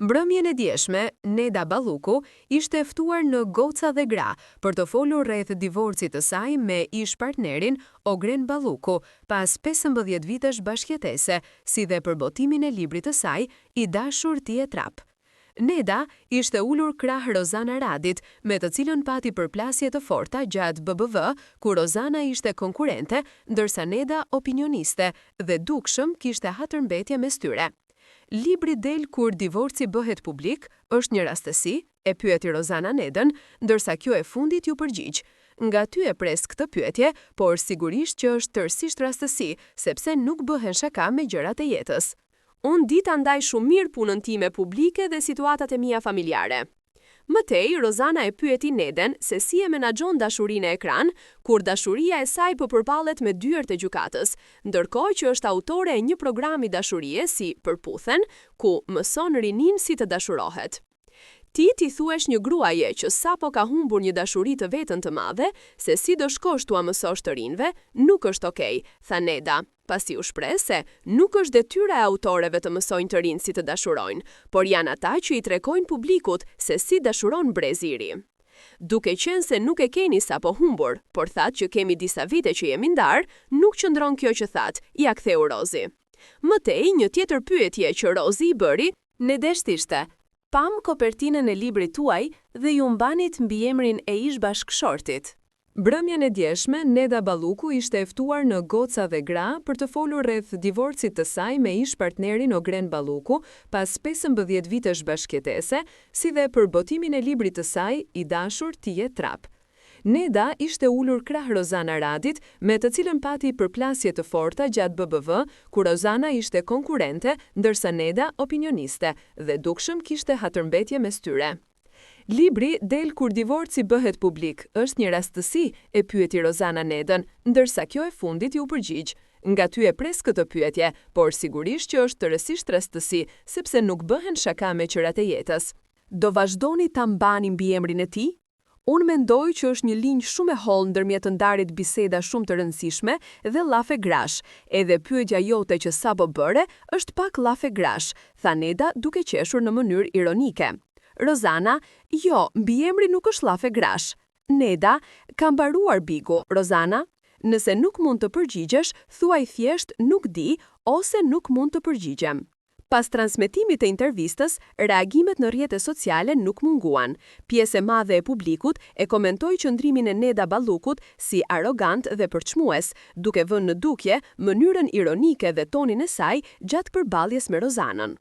Mbrëmjen e djeshme, Neda Balluku ishte ftuar në Goca dhe Gra për të folur rreth divorcit të saj me ish partnerin Ogren Balluku pas 15 vitesh bashkëjetese, si dhe për botimin e librit të saj I dashur ti je trap. Neda ishte ulur krah Rozana Radit, me të cilën pati përplasje të forta gjatë BBV, ku Rozana ishte konkurrente, ndërsa Neda opinioniste dhe dukshëm kishte hatërmbetje mes tyre. Libri del kur divorci bëhet publik, është një rastësi, e pyeti Rozana Nedën, ndërsa kjo e fundit ju përgjigj. Nga ty e pres këtë pyetje, por sigurisht që është tërësisht rastësi, sepse nuk bëhen shaka me gjërat e jetës. Unë dita ndaj shumë mirë punën time publike dhe situatat e mia familjare. Mëtej, Rozana e pyeti Neden se si e menaxhon dashurinë e ekran, kur dashuria e saj po përballet me dyert e gjykatës, ndërkohë që është autore e një programi dashurie si Përputhen, ku mëson rinin si të dashurohet. Ti thuesh një gruaje që sapo ka humbur një dashuri të vetën të madhe, se si do shkosh tua mësosh të rinjve, nuk është okej, tha Neda, pasi u shpreh se nuk është detyra e autoreve të mësojnë të rinë si të dashurojnë, por janë ata që I tregojnë publikut se si dashuron brezi I ri. Duke qenë se nuk e keni sapo humbur, por thatë që kemi disa vite që jemi ndarë, nuk qëndron kjo që thatë, ja ktheu Rozi. Mëtej, një tjetër pyetje që Rozi I bëri, Nedesht ishte: pam kopertinën e librit tuaj dhe ju mbanit mbi emrin e ish bashkëshortit. Mbrëmjen e djeshme, Neda Balluku ishte e ftuar në Goca dhe Gra për të folur rreth divorcit të saj me ish partnerin Ogren Balluku pas 15 vitesh bashkëjetese, si dhe për botimin e librit të saj I dashur ti je trap. Neda ishte ulur krah Rozana Radit, me të cilën pati përplasje të forta gjatë BBV, ku Rozana ishte konkurrente, ndërsa Neda opinioniste, dhe dukshëm kishte hatërmbetje mes tyre. Libri del kur divorci bëhet publik, është një rastësi, e pyeti Rozana Nedën, ndërsa kjo e fundit ju përgjigj. Nga ty e pres këtë pyetje, por sigurisht që është tërësisht rastësi, sepse nuk bëhen shaka me qërat e jetës. Do vazhdoni ta mbani mbi emrin e tij? Unë mendoj që është një linjë shumë e hollë ndërmjet të ndarit biseda shumë të rëndësishme dhe llafe grash, edhe pyetja jote që sapo bëre është pak llafe grash, tha Neda duke qeshur në mënyrë ironike. Rozana, jo, mbiemri nuk është llafe grash. Neda, ka mbaruar bigu, Rozana. Nëse nuk mund të përgjigjesh, thuaj thjesht nuk di ose nuk mund të përgjigjem. Pas transmetimit të intervistës, reagimet në rrjetet sociale nuk munguan. Pjesë e madhe e publikut e komentoi qëndrimin e Neda Ballukut si arrogant dhe përçmues, duke vënë në dukje mënyrën ironike dhe tonin e saj gjatë përballjes me Rozanën.